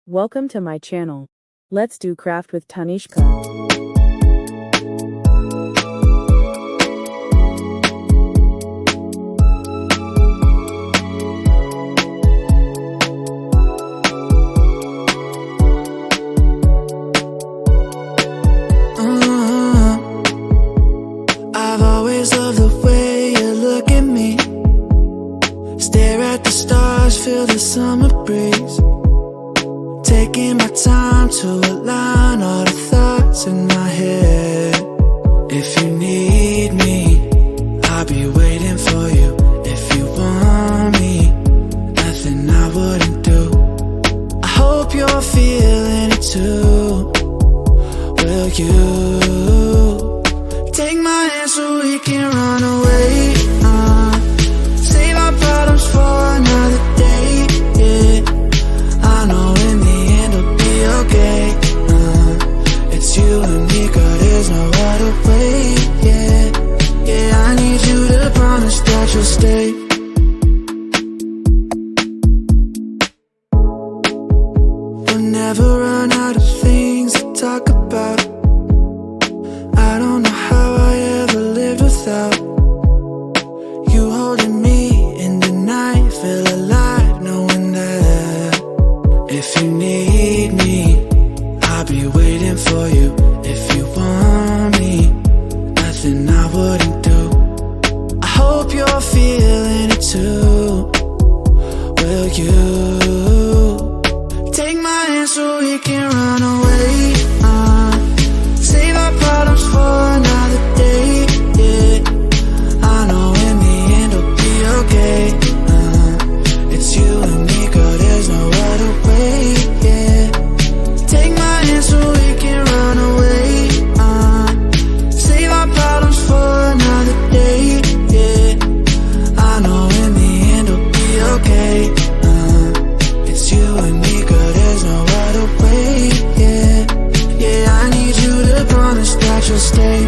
Welcome to my channel. Let's do craft with Tanishka. I've always loved the way you look at me. Stare at the stars, feel the summer breeze. Taking my time to align all the thoughts in my head. If you need me, I'll be waiting for you. If you want me, nothing I wouldn't do. I hope you're feeling it too. Will you take my hand so we can run away? Save our problems for another day, yeah. I know in the end it'll be okay. It's you and me, girl, there's no other way, yeah. Yeah, I need you to promise that you'll stay. We'll never run out of things to talk about. I don't know how I ever lived without you holding me in the night. Feel alive knowing that if you need me, I'll be waiting for you. If you want me, nothing I wouldn't do. I hope you're feeling it too. Will you take my hand so we can run away? Save our problems for another day, yeah. I know in the end it'll be okay. It's you and me, girl, there's no other way, yeah. Take my hand so we can run away. Save our problems for another day, yeah. I know in the end it'll be okay. It's you and me, girl, there's no other way, yeah. Yeah, I need you to promise that you'll stay.